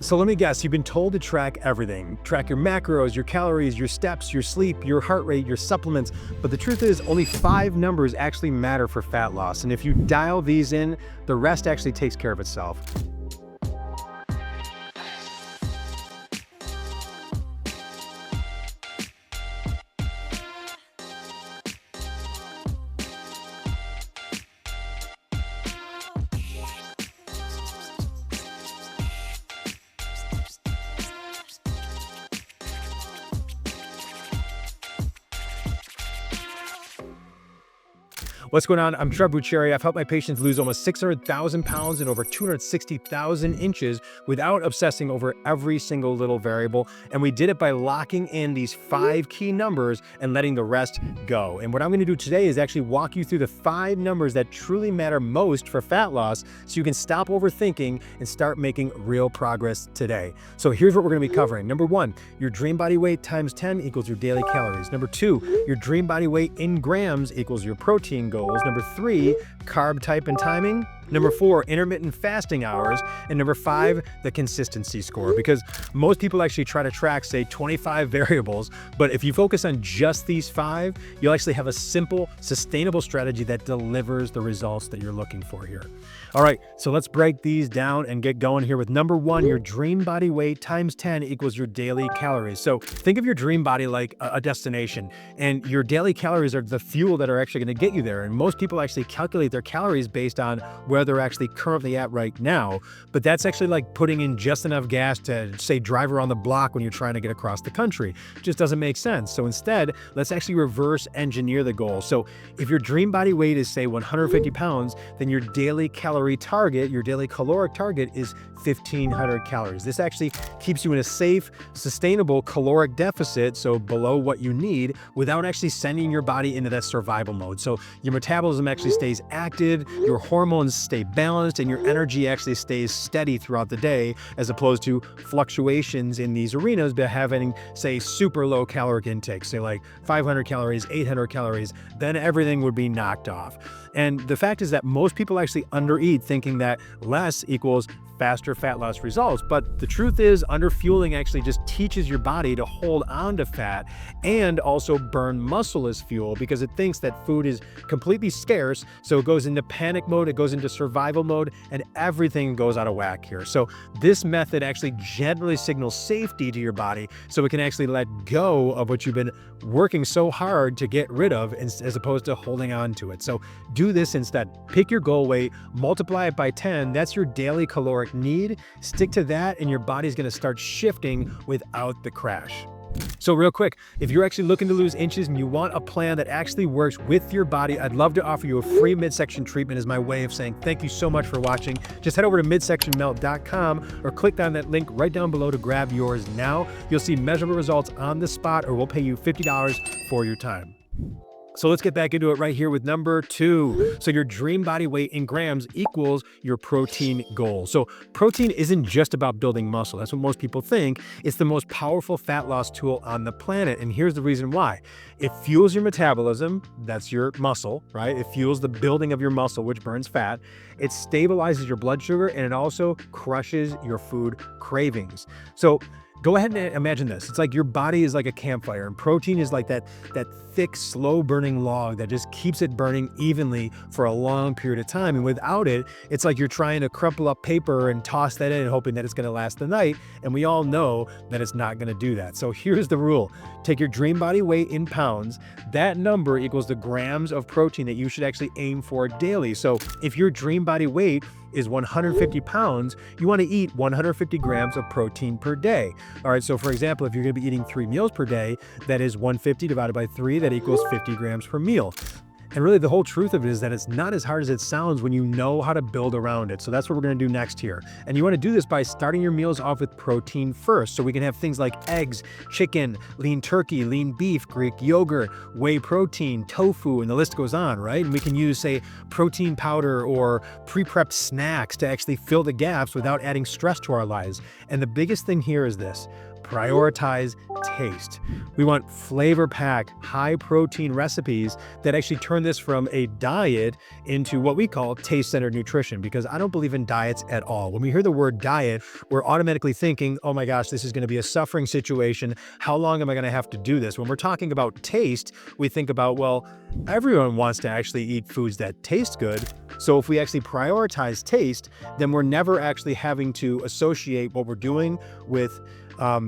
So let me guess, you've been told to track everything. Track your macros, your calories, your steps, your sleep, your heart rate, your supplements. But the truth is, only 5 numbers actually matter for fat loss. And if you dial these in, the rest actually takes care of itself. What's going on? I'm Trevor Bucheri. I've helped my patients lose almost 600,000 pounds and over 260,000 inches without obsessing over every single little variable. And we did it by locking in these 5 key numbers and letting the rest go. And what I'm going to do today is actually walk you through the 5 numbers that truly matter most for fat loss so you can stop overthinking and start making real progress today. So here's what we're going to be covering. Number 1, your dream body weight times 10 equals your daily calories. Number 2, your dream body weight in grams equals your protein goal. Number 3, carb type and timing. Number 4, intermittent fasting hours. And number 5, the consistency score. Because most people actually try to track, say, 25 variables, but if you focus on just these 5, you'll actually have a simple, sustainable strategy that delivers the results that you're looking for here. All right, so let's break these down and get going here with number 1, your dream body weight times 10 equals your daily calories. So think of your dream body like a destination, and your daily calories are the fuel that are actually going to get you there. And most people actually calculate their calories based on where they're actually currently at right now, but that's actually like putting in just enough gas to, say, drive around the block when you're trying to get across the country. It just doesn't make sense. So instead, let's actually reverse engineer the goal. So if your dream body weight is, say, 150 pounds, then your daily calorie target, your daily caloric target is 1,500 calories. This actually keeps you in a safe, sustainable caloric deficit, so below what you need, without actually sending your body into that survival mode. So your metabolism actually stays active, your hormones stay balanced, and your energy actually stays steady throughout the day, as opposed to fluctuations in these arenas by having, say, super low caloric intake, say like 500 calories, 800 calories, then everything would be knocked off. And the fact is that most people actually undereat, thinking that less equals faster fat loss results. But the truth is, underfueling actually just teaches your body to hold on to fat and also burn muscle as fuel, because it thinks that food is completely scarce. So it goes into panic mode, it goes into survival mode, and everything goes out of whack here. So this method actually generally signals safety to your body, so it can actually let go of what you've been working so hard to get rid of, as opposed to holding on to it. So do this instead. Pick your goal weight, multiply it by 10. That's your daily caloric need. Stick to that, and your body's going to start shifting without the crash. So real quick, if you're actually looking to lose inches and you want a plan that actually works with your body, I'd love to offer you a free midsection treatment as my way of saying thank you so much for watching. Just head over to midsectionmelt.com or click on that link right down below to grab yours now. You'll see measurable results on the spot, or we'll pay you $50 for your time. So let's get back into it right here with number 2. So your dream body weight in grams equals your protein goal. So protein isn't just about building muscle. That's what most people think. It's the most powerful fat loss tool on the planet. And here's the reason why. It fuels your metabolism. That's your muscle, right? It fuels the building of your muscle, which burns fat. It stabilizes your blood sugar, and it also crushes your food cravings. So go ahead and imagine this. It's like your body is like a campfire, and protein is like that thick, slow-burning log that just keeps it burning evenly for a long period of time. And without it, it's like you're trying to crumple up paper and toss that in, hoping that it's going to last the night. And we all know that it's not going to do that. So here's the rule. Take your dream body weight in pounds. That number equals the grams of protein that you should actually aim for daily. So if your dream body weight is 150 pounds, you want to eat 150 grams of protein per day. All right, so for example, if you're going to be eating 3 meals per day, that is 150 divided by 3, that equals 50 grams per meal. And really the whole truth of it is that it's not as hard as it sounds when you know how to build around it. So that's what we're going to do next here. And you want to do this by starting your meals off with protein first. So we can have things like eggs, chicken, lean turkey, lean beef, Greek yogurt, whey protein, tofu, and the list goes on, right? And we can use, say, protein powder or pre-prepped snacks to actually fill the gaps without adding stress to our lives. And the biggest thing here is this. prioritize taste. We want flavor-packed, high-protein recipes that actually turn this from a diet into what we call taste-centered nutrition, because I don't believe in diets at all. When we hear the word diet, we're automatically thinking, oh my gosh, this is going to be a suffering situation. How long am I going to have to do this? When we're talking about taste, we think about, well, everyone wants to actually eat foods that taste good. So if we actually prioritize taste, then we're never actually having to associate what we're doing with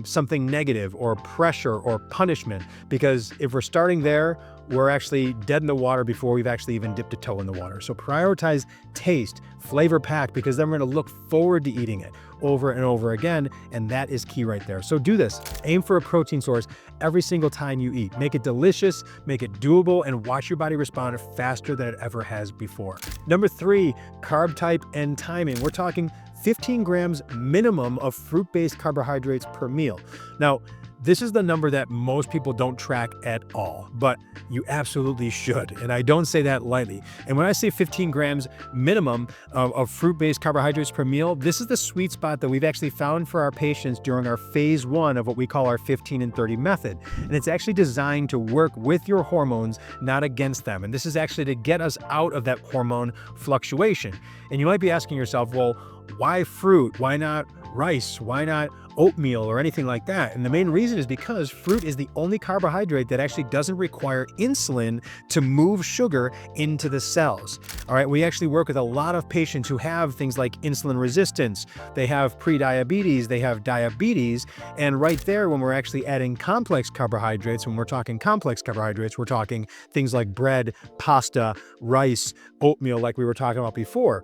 something negative or pressure or punishment, because if we're starting there, we're actually dead in the water before we've actually even dipped a toe in the water. So prioritize taste, flavor pack, because then we're going to look forward to eating it over and over again, and that is key right there. So do this. Aim for a protein source every single time you eat. Make it delicious, make it doable, and watch your body respond faster than it ever has before. Number 3, carb type and timing. We're talking 15 grams minimum of fruit-based carbohydrates per meal. Now, this is the number that most people don't track at all, but you absolutely should. And I don't say that lightly. And when I say 15 grams minimum of fruit-based carbohydrates per meal, this is the sweet spot that we've actually found for our patients during our phase 1 of what we call our 15 and 30 method. And it's actually designed to work with your hormones, not against them. And this is actually to get us out of that hormone fluctuation. And you might be asking yourself, well, why fruit? Why not rice? Why not oatmeal or anything like that? And the main reason is because fruit is the only carbohydrate that actually doesn't require insulin to move sugar into the cells. All right, we actually work with a lot of patients who have things like insulin resistance, they have prediabetes, they have diabetes, and right there, when we're actually adding complex carbohydrates, when we're talking complex carbohydrates, we're talking things like bread, pasta, rice, oatmeal, like we were talking about before.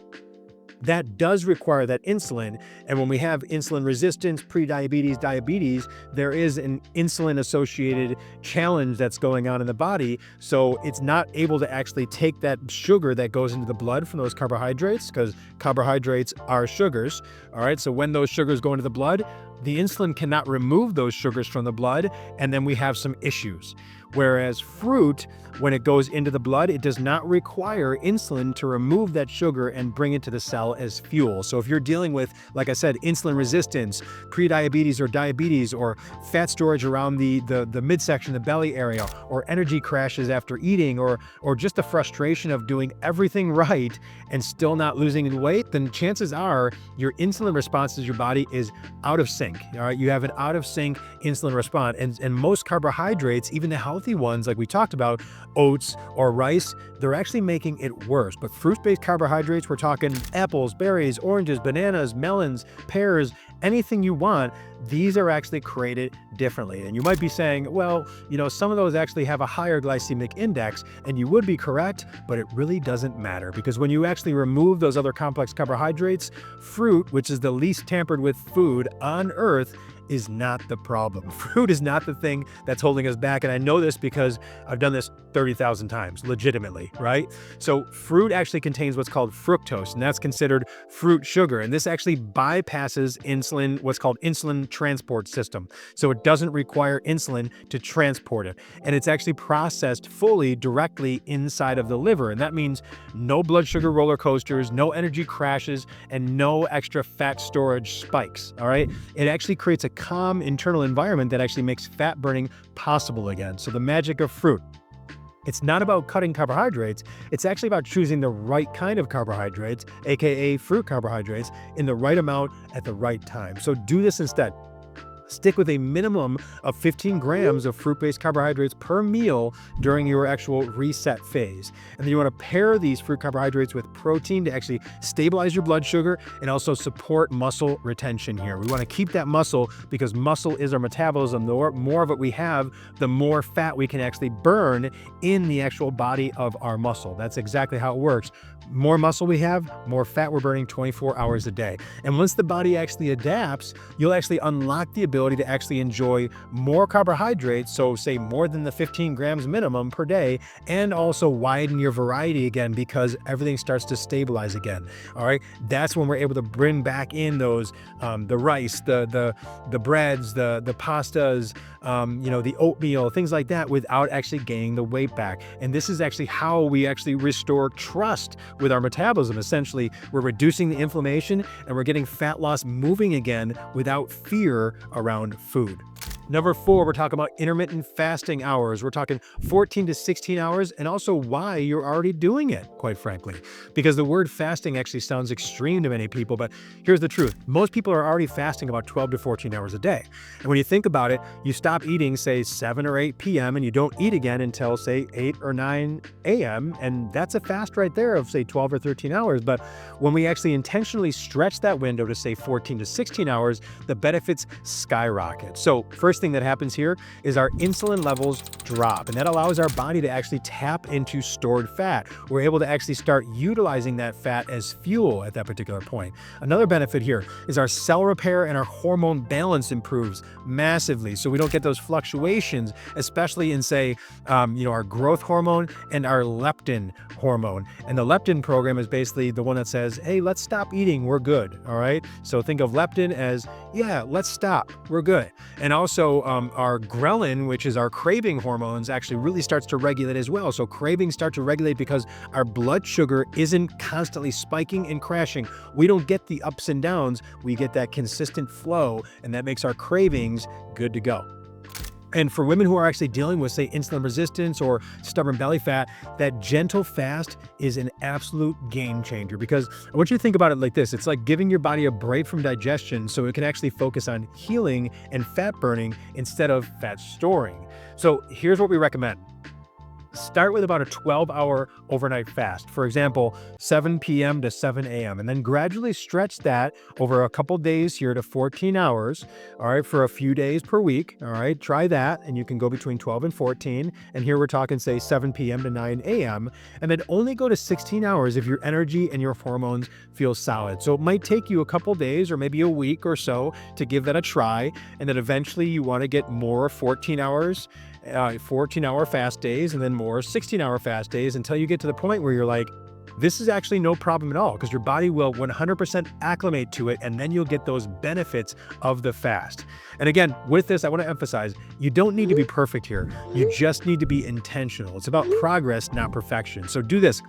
That does require that insulin. And when we have insulin resistance, prediabetes, diabetes, there is an insulin associated challenge that's going on in the body. So it's not able to actually take that sugar that goes into the blood from those carbohydrates, because carbohydrates are sugars. All right. So when those sugars go into the blood, the insulin cannot remove those sugars from the blood, and then we have some issues. Whereas fruit, when it goes into the blood, it does not require insulin to remove that sugar and bring it to the cell as fuel. So if you're dealing with, like I said, insulin resistance, prediabetes or diabetes, or fat storage around the midsection, the belly area, or energy crashes after eating, or just the frustration of doing everything right and still not losing any weight, then chances are your insulin response to your body is out of sync. All right, you have an out of sync insulin response, and most carbohydrates, even the healthy ones like we talked about, oats or rice, they're actually making it worse. But fruit-based carbohydrates, we're talking apples, berries, oranges, bananas, melons, pears, anything you want, these are actually created differently. And you might be saying, well, some of those actually have a higher glycemic index, and you would be correct, but it really doesn't matter, because when you actually remove those other complex carbohydrates, fruit, which is the least tampered with food on earth, is not the problem. Fruit is not the thing that's holding us back. And I know this because I've done this 30,000 times, legitimately, right? So fruit actually contains what's called fructose, and that's considered fruit sugar. And this actually bypasses insulin, what's called insulin transport system. So it doesn't require insulin to transport it. And it's actually processed fully directly inside of the liver. And that means no blood sugar roller coasters, no energy crashes, and no extra fat storage spikes, all right? It actually creates a calm internal environment that actually makes fat burning possible again. So the magic of fruit. It's not about cutting carbohydrates. It's actually about choosing the right kind of carbohydrates, aka fruit carbohydrates, in the right amount at the right time. So do this instead. Stick with a minimum of 15 grams of fruit-based carbohydrates per meal during your actual reset phase. And then you want to pair these fruit carbohydrates with protein to actually stabilize your blood sugar and also support muscle retention here. We want to keep that muscle because muscle is our metabolism. The more of it we have, the more fat we can actually burn in the actual body of our muscle. That's exactly how it works. More muscle we have, more fat we're burning 24 hours a day. And once the body actually adapts, you'll actually unlock the ability to actually enjoy more carbohydrates, so say more than the 15 grams minimum per day, and also widen your variety again because everything starts to stabilize again. All right, that's when we're able to bring back in those the rice, the breads, the pastas, the oatmeal, things like that, without actually gaining the weight back. And this is actually how we actually restore trust with our metabolism. Essentially, we're reducing the inflammation and we're getting fat loss moving again without fear around around food. Number 4, we're talking about intermittent fasting hours. We're talking 14 to 16 hours, and also why you're already doing it, quite frankly. Because the word fasting actually sounds extreme to many people, but here's the truth. Most people are already fasting about 12 to 14 hours a day. And when you think about it, you stop eating, say, 7 or 8 p.m., and you don't eat again until, say, 8 or 9 a.m., and that's a fast right there of, say, 12 or 13 hours. But when we actually intentionally stretch that window to, say, 14 to 16 hours, the benefits skyrocket. So first thing that happens here is our insulin levels drop, and that allows our body to actually tap into stored fat. We're able to actually start utilizing that fat as fuel at that particular point. Another benefit here is our cell repair and our hormone balance improves massively, so we don't get those fluctuations, especially in, say, our growth hormone and our leptin hormone. And the leptin program is basically the one that says, hey, let's stop eating, we're good. All right, so think of leptin as, yeah, let's stop, we're good. And also our ghrelin, which is our craving hormones, actually really starts to regulate as well. So cravings start to regulate because our blood sugar isn't constantly spiking and crashing. We don't get the ups and downs, we get that consistent flow, and that makes our cravings good to go. And for women who are actually dealing with, say, insulin resistance or stubborn belly fat, that gentle fast is an absolute game changer, because I want you to think about it like this. It's like giving your body a break from digestion so it can actually focus on healing and fat burning instead of fat storing. So here's what we recommend. Start with about a 12-hour overnight fast. For example, 7 p.m. to 7 a.m. And then gradually stretch that over a couple days here to 14 hours, all right, for a few days per week, all right? Try that, and you can go between 12 and 14. And here we're talking, say, 7 p.m. to 9 a.m. And then only go to 16 hours if your energy and your hormones feel solid. So it might take you a couple days or maybe a week or so to give that a try. And then eventually you want to get more 14-hour fast days, and then more 16-hour fast days, until you get to the point where you're like, this is actually no problem at all, because your body will 100% acclimate to it, and then you'll get those benefits of the fast. And again, with this, I want to emphasize, you don't need to be perfect here. You just need to be intentional. It's about progress, not perfection. So do this.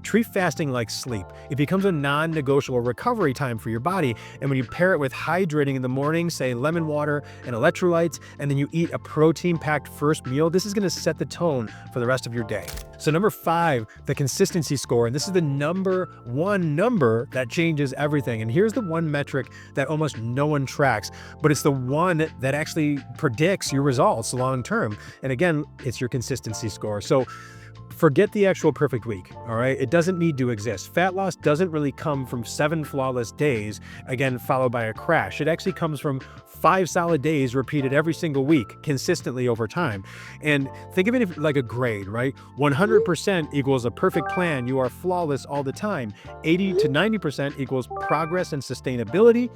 Treat fasting like sleep. It becomes a non-negotiable recovery time for your body. And when you pair it with hydrating in the morning, say lemon water and electrolytes, and then you eat a protein-packed first meal, this is going to set the tone for the rest of your day. So number 5, the consistency score. And this is the number one number that changes everything. And here's the one metric that almost no one tracks, but it's the one that actually predicts your results long term. And again, it's your consistency score. So forget the actual perfect week, all right? It doesn't need to exist. Fat loss doesn't really come from 7 flawless days, again, followed by a crash. It actually comes from 5 solid days repeated every single week, consistently over time. And think of it like a grade, right? 100% equals a perfect plan. You are flawless all the time. 80 to 90% equals progress and sustainability.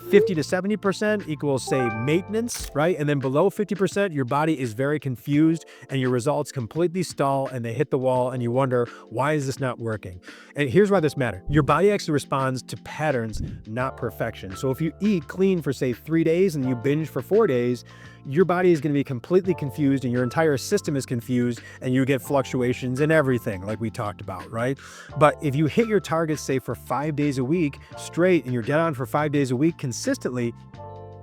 50 to 70% equals, say, maintenance, right? And then below 50%, your body is very confused and your results completely stall and they hit the wall and you wonder, why is this not working? And here's why this matters. Your body actually responds to patterns, not perfection. So if you eat clean for, say, 3 days and you binge for 4 days, your body is going to be completely confused and your entire system is confused, and you get fluctuations in everything like we talked about, right? But if you hit your targets, say, for 5 days a week straight, and you're dead on for 5 days a week consistently,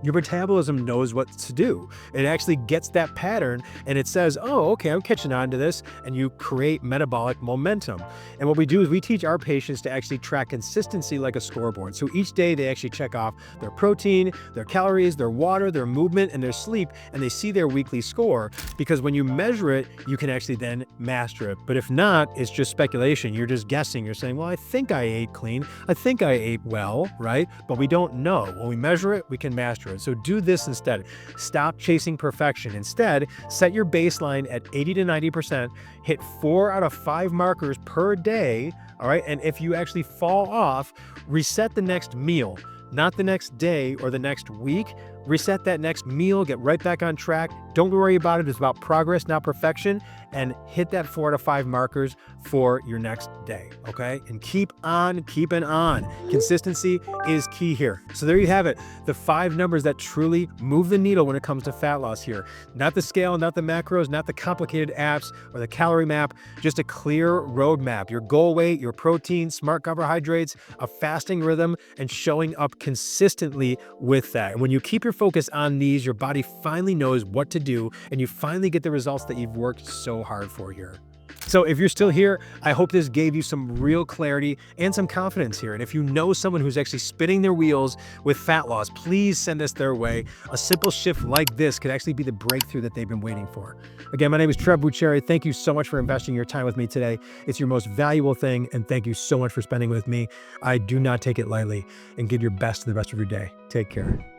your metabolism knows what to do. It actually gets that pattern and it says, oh, okay, I'm catching on to this, and you create metabolic momentum. And what we do is we teach our patients to actually track consistency like a scoreboard. So each day they actually check off their protein, their calories, their water, their movement, and their sleep, and they see their weekly score, because when you measure it, you can actually then master it. But if not, it's just speculation. You're just guessing. You're saying, well, I think I ate clean. I think I ate well, right? But we don't know. When we measure it, we can master it. So do this instead. Stop chasing perfection. Instead, set your baseline at 80 to 90%, hit 4 out of 5 markers per day, all right? And if you actually fall off, reset the next meal, not the next day or the next week. Reset that next meal, get right back on track. Don't worry about it. It's about progress, not perfection. and hit that 4 to 5 markers for your next day, okay? And keep on keeping on. Consistency is key here. So there you have it, the 5 numbers that truly move the needle when it comes to fat loss here. Not the scale, not the macros, not the complicated apps or the calorie map, just a clear roadmap. Your goal weight, your protein, smart carbohydrates, a fasting rhythm, and showing up consistently with that. And when you keep your focus on these, your body finally knows what to do, and you finally get the results that you've worked so hard for here. So if you're still here, I hope this gave you some real clarity and some confidence here. And if you know someone who's actually spinning their wheels with fat loss, please send us their way. A simple shift like this could actually be the breakthrough that they've been waiting for. Again, my name is Trev Bucheri. Thank you so much for investing your time with me today. It's your most valuable thing, and thank you so much for spending with me. I do not take it lightly, and give your best to the rest of your day. Take care.